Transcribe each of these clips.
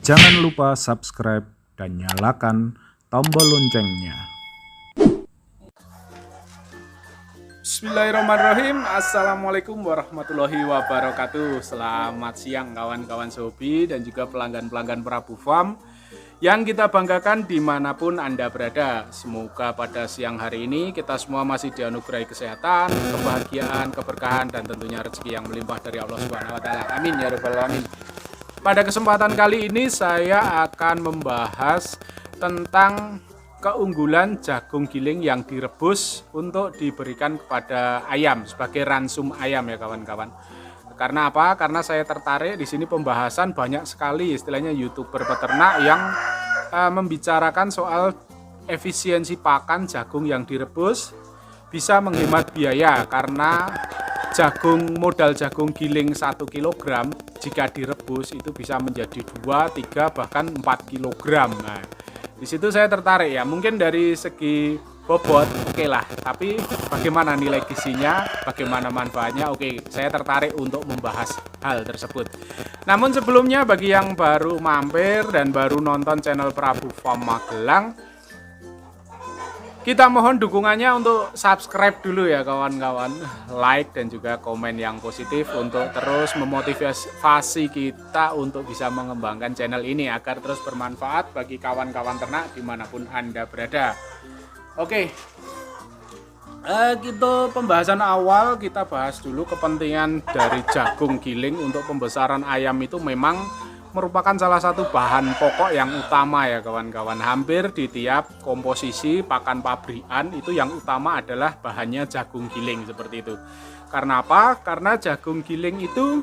Jangan lupa subscribe dan nyalakan tombol loncengnya. Bismillahirrahmanirrahim. Assalamualaikum warahmatullahi wabarakatuh. Selamat siang kawan-kawan Sobi dan juga pelanggan-pelanggan Prabu Farm yang kita banggakan dimanapun Anda berada. Semoga pada siang hari ini kita semua masih dianugerahi kesehatan, kebahagiaan, keberkahan, dan tentunya rezeki yang melimpah dari Allah Subhanahu wa Ta'ala. Amin ya Rabbal 'Alamin. Pada kesempatan kali ini saya akan membahas tentang keunggulan jagung giling yang direbus untuk diberikan kepada ayam sebagai ransum ayam ya kawan-kawan. Karena apa? Karena saya tertarik di sini pembahasan banyak sekali istilahnya YouTuber peternak yang membicarakan soal efisiensi pakan jagung yang direbus bisa menghemat biaya karena modal jagung giling 1 kg jika direbus itu bisa menjadi 2, 3 bahkan 4 kg. Nah, di situ saya tertarik ya. Mungkin dari segi bobot oke lah, tapi bagaimana nilai gizinya, bagaimana manfaatnya? Oke, saya tertarik untuk membahas hal tersebut. Namun sebelumnya bagi yang baru mampir dan baru nonton channel Prabu Farm Magelang, kita mohon dukungannya untuk subscribe dulu ya kawan-kawan, like dan juga komen yang positif untuk terus memotivasi kita untuk bisa mengembangkan channel ini agar terus bermanfaat bagi kawan-kawan ternak dimanapun Anda berada. Oke, kita pembahasan awal kita bahas dulu kepentingan dari jagung giling untuk pembesaran ayam itu memang merupakan salah satu bahan pokok yang utama ya kawan-kawan. Hampir di tiap komposisi pakan pabrikan itu yang utama adalah bahannya jagung giling seperti itu. Karena apa? Karena jagung giling itu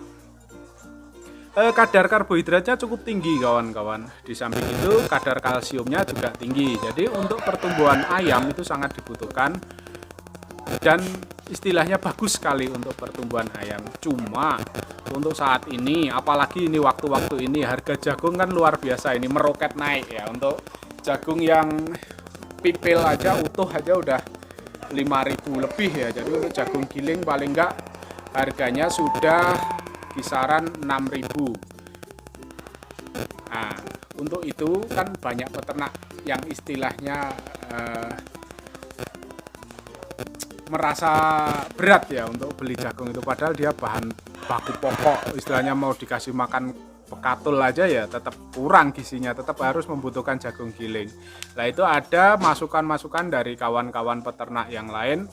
kadar karbohidratnya cukup tinggi kawan-kawan. Di samping itu kadar kalsiumnya juga tinggi. Jadi untuk pertumbuhan ayam itu sangat dibutuhkan dan istilahnya bagus sekali untuk pertumbuhan ayam. Cuma untuk saat ini, apalagi ini waktu-waktu ini harga jagung kan luar biasa ini meroket naik ya. Untuk jagung yang pipil aja utuh aja udah 5.000 lebih ya. Jadi untuk jagung giling paling enggak harganya sudah kisaran 6.000. Nah, untuk itu kan banyak peternak yang istilahnya merasa berat ya untuk beli jagung itu, padahal dia bahan baku pokok, istilahnya mau dikasih makan pekatul aja ya tetap kurang gizinya, tetap harus membutuhkan jagung giling. Nah itu ada masukan-masukan dari kawan-kawan peternak yang lain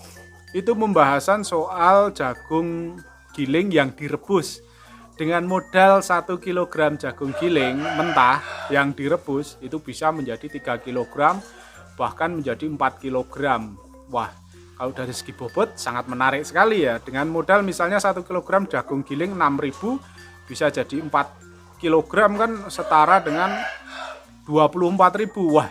itu pembahasan soal jagung giling yang direbus. Dengan modal 1 kg jagung giling mentah yang direbus itu bisa menjadi 3 kg bahkan menjadi 4 kg. Wah, kalau dari segi bobot sangat menarik sekali ya. Dengan modal misalnya 1 kg jagung giling 6.000 bisa jadi 4 kg kan setara dengan 24.000. Wah,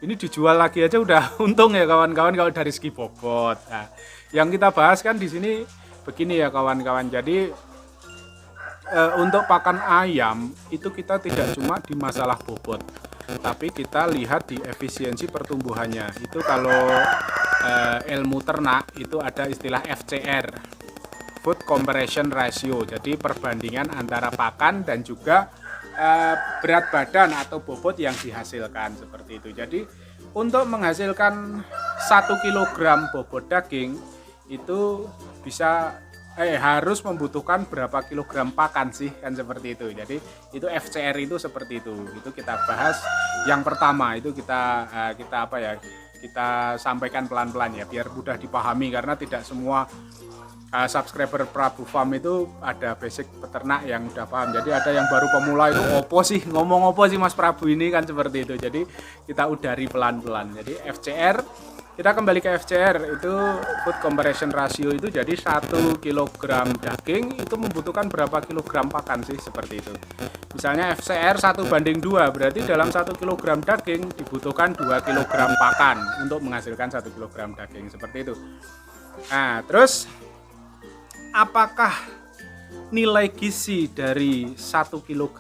ini dijual lagi aja udah untung ya kawan-kawan kalau dari segi bobot. Nah, yang kita bahas kan di sini begini ya kawan-kawan. Jadi untuk pakan ayam itu kita tidak cuma di masalah bobot, tapi kita lihat di efisiensi pertumbuhannya. Itu kalau ilmu ternak itu ada istilah FCR, Food Comparison Ratio. Jadi perbandingan antara pakan dan juga berat badan atau bobot yang dihasilkan seperti itu. Jadi untuk menghasilkan 1 kg bobot daging itu bisa harus membutuhkan berapa kilogram pakan sih kan seperti itu. Jadi itu FCR itu seperti itu. Itu kita bahas yang pertama itu kita kita sampaikan pelan-pelan ya biar mudah dipahami karena tidak semua subscriber Prabu Farm itu ada basic peternak yang udah paham. Jadi ada yang baru pemula itu ngomong opo sih Mas Prabu ini kan seperti itu. Jadi kita udari pelan-pelan. Jadi FCR, kita kembali ke FCR itu Food Comparison Ratio itu jadi 1 kg daging itu membutuhkan berapa kilogram pakan sih seperti itu. Misalnya FCR 1:2 berarti dalam 1 kg daging dibutuhkan 2 kg pakan untuk menghasilkan 1 kg daging seperti itu. Nah terus apakah nilai gizi dari 1 kg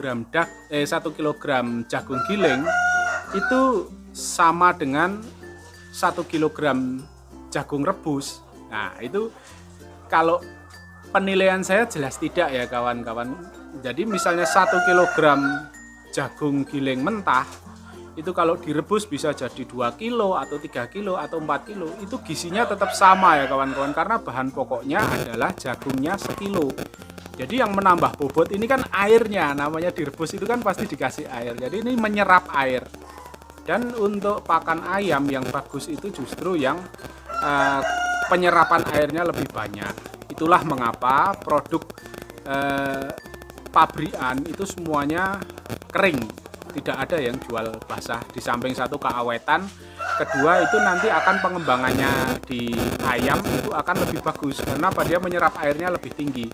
jagung giling itu sama dengan 1 kg jagung rebus? Nah itu kalau penilaian saya jelas tidak ya kawan-kawan. Jadi misalnya 1 kg jagung giling mentah itu kalau direbus bisa jadi 2 kilo atau 3 kilo atau 4 kilo, itu gizinya tetap sama ya kawan-kawan, karena bahan pokoknya adalah jagungnya sekilo. Jadi yang menambah bobot ini kan airnya, namanya direbus itu kan pasti dikasih air, jadi ini menyerap air. Dan untuk pakan ayam yang bagus itu justru yang penyerapan airnya lebih banyak. Itulah mengapa produk pabrikan itu semuanya kering, tidak ada yang jual basah. Di samping satu keawetan, kedua itu nanti akan pengembangannya di ayam itu akan lebih bagus karena dia menyerap airnya lebih tinggi.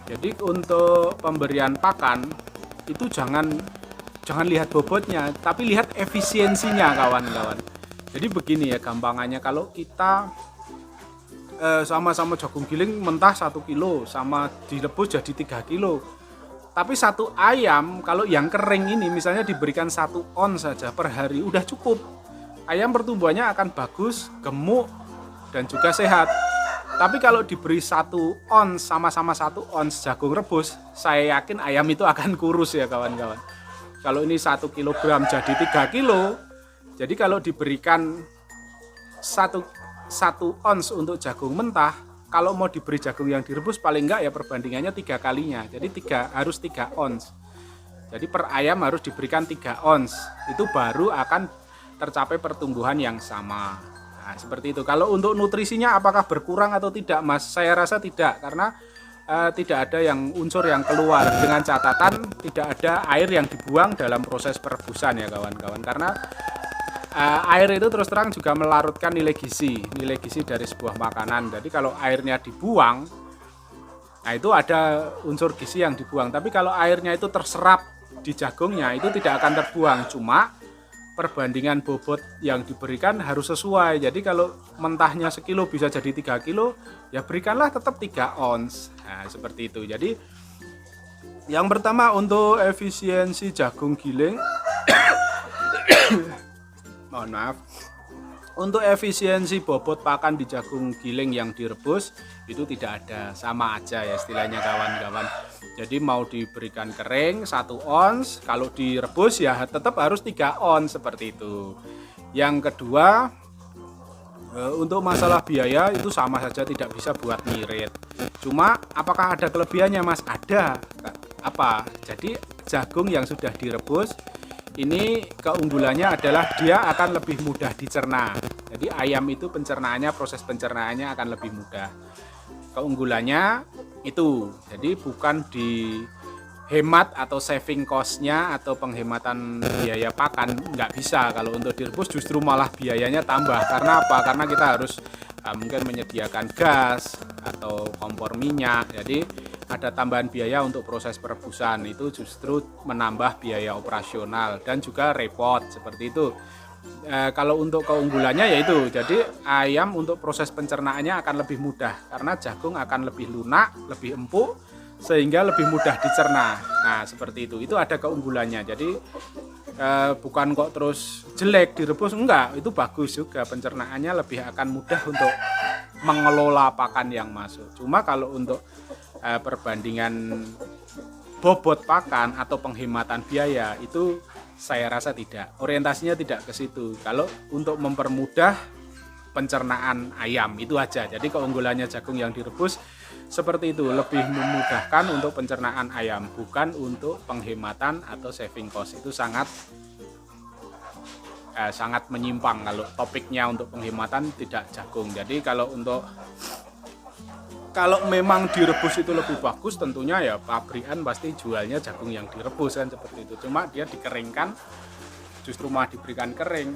Jadi untuk pemberian pakan itu jangan lihat bobotnya, tapi lihat efisiensinya kawan-kawan. Jadi begini ya gampangannya, kalau kita sama-sama jagung giling mentah 1 kilo sama direbus jadi 3 kilo. Tapi satu ayam kalau yang kering ini misalnya diberikan 1 ons saja per hari udah cukup. Ayam pertumbuhannya akan bagus, gemuk, dan juga sehat. Tapi kalau diberi 1 ons sama-sama 1 ons jagung rebus, saya yakin ayam itu akan kurus ya kawan-kawan. Kalau ini 1 kilogram jadi 3 kilo, jadi kalau diberikan 1 ons untuk jagung mentah, kalau mau diberi jagung yang direbus paling enggak ya perbandingannya 3 kalinya. Jadi harus 3 ons. Jadi per ayam harus diberikan 3 ons. Itu baru akan tercapai pertumbuhan yang sama. Nah, seperti itu. Kalau untuk nutrisinya apakah berkurang atau tidak, Mas? Saya rasa tidak, karena tidak ada yang unsur yang keluar, dengan catatan tidak ada air yang dibuang dalam proses perebusan ya kawan-kawan. Karena air itu terus terang juga melarutkan nilai gizi dari sebuah makanan. Jadi kalau airnya dibuang, nah itu ada unsur gizi yang dibuang. Tapi kalau airnya itu terserap di jagungnya, itu tidak akan terbuang. Cuma perbandingan bobot yang diberikan harus sesuai. Jadi kalau mentahnya sekilo bisa jadi 3 kilo, ya berikanlah tetap 3 ons. Nah seperti itu. Jadi yang pertama untuk efisiensi jagung giling mohon maaf, untuk efisiensi bobot pakan di jagung giling yang direbus itu tidak ada, sama aja ya istilahnya kawan-kawan. Jadi mau diberikan kering 1 ons, kalau direbus ya tetap harus 3 ons seperti itu. Yang kedua, untuk masalah biaya itu sama saja, tidak bisa buat ngirit. Cuma apakah ada kelebihannya, Mas? Ada. Apa? Jadi jagung yang sudah direbus ini keunggulannya adalah dia akan lebih mudah dicerna. Jadi ayam itu pencernaannya, proses pencernaannya akan lebih mudah. Keunggulannya itu, jadi bukan dihemat atau saving cost-nya atau penghematan biaya pakan, nggak bisa. Kalau untuk direbus justru malah biayanya tambah. Karena apa? Karena kita harus mungkin menyediakan gas atau kompor minyak. Jadi ada tambahan biaya untuk proses perebusan, itu justru menambah biaya operasional dan juga repot seperti itu. Kalau untuk keunggulannya yaitu, jadi ayam untuk proses pencernaannya akan lebih mudah karena jagung akan lebih lunak, lebih empuk sehingga lebih mudah dicerna. Nah seperti itu ada keunggulannya. Jadi bukan kok terus jelek direbus, enggak, itu bagus juga, pencernaannya lebih akan mudah untuk mengelola pakan yang masuk. Cuma kalau untuk perbandingan bobot pakan atau penghematan biaya itu saya rasa tidak, orientasinya tidak ke situ. Kalau untuk mempermudah pencernaan ayam itu aja. Jadi keunggulannya jagung yang direbus seperti itu, lebih memudahkan untuk pencernaan ayam, bukan untuk penghematan atau saving cost. Itu sangat menyimpang kalau topiknya untuk penghematan tidak jagung. Jadi kalau memang direbus itu lebih bagus, tentunya ya pabrikan pasti jualnya jagung yang direbus kan seperti itu. Cuma dia dikeringkan, justru malah diberikan kering.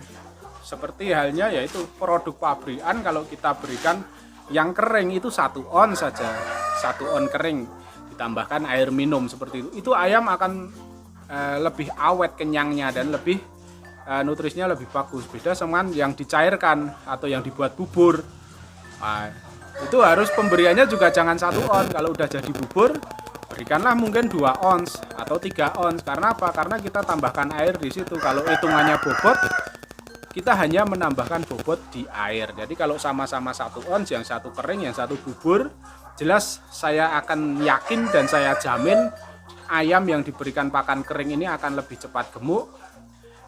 Seperti halnya yaitu produk pabrikan, kalau kita berikan yang kering itu 1 ons saja, 1 on kering ditambahkan air minum seperti itu ayam akan lebih awet kenyangnya dan lebih nutrisinya lebih bagus. Beda sama yang dicairkan atau yang dibuat bubur. Itu harus pemberiannya juga jangan 1 ons. Kalau udah jadi bubur, berikanlah mungkin 2 ons atau 3 ons. Karena apa? Karena kita tambahkan air di situ. Kalau hitungannya bobot, kita hanya menambahkan bobot di air. Jadi kalau sama-sama 1 ons, yang 1 kering, yang 1 bubur, jelas saya akan yakin dan saya jamin ayam yang diberikan pakan kering ini akan lebih cepat gemuk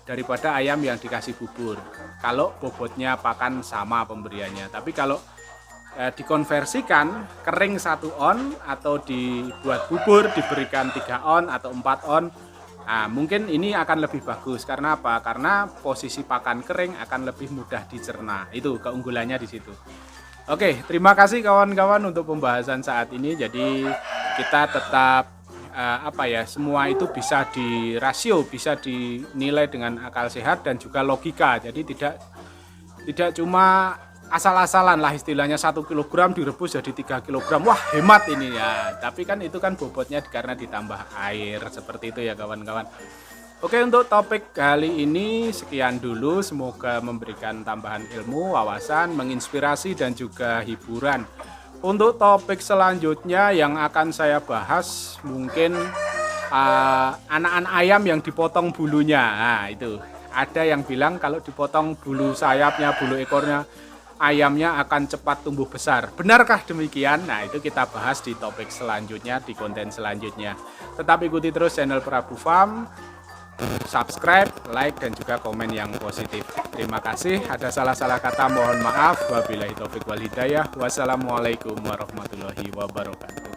daripada ayam yang dikasih bubur. Kalau bobotnya pakan sama pemberiannya. Tapi kalau dikonversikan kering 1 on atau dibuat bubur diberikan 3 on atau 4 on, nah, mungkin ini akan lebih bagus. Karena apa? Karena posisi pakan kering akan lebih mudah dicerna. Itu keunggulannya di situ. Oke, terima kasih kawan-kawan untuk pembahasan saat ini. Jadi kita tetap semua itu bisa dirasio, bisa dinilai dengan akal sehat dan juga logika. Jadi tidak cuma asal-asalan lah istilahnya 1 kilogram direbus jadi 3 kilogram. Wah, hemat ini ya. Tapi kan itu kan bobotnya karena ditambah air. Seperti itu ya kawan-kawan. Oke, untuk topik kali ini sekian dulu. Semoga memberikan tambahan ilmu, wawasan, menginspirasi dan juga hiburan. Untuk topik selanjutnya yang akan saya bahas mungkin anak-anak ayam yang dipotong bulunya. Nah, itu. Ada yang bilang kalau dipotong bulu sayapnya, bulu ekornya, ayamnya akan cepat tumbuh besar. Benarkah demikian? Nah, itu kita bahas di topik selanjutnya, di konten selanjutnya. Tetap ikuti terus channel Prabu Farm, subscribe, like, dan juga komen yang positif. Terima kasih. Ada salah-salah kata mohon maaf. Wabillahi taufik wal hidayah. Wassalamualaikum warahmatullahi wabarakatuh.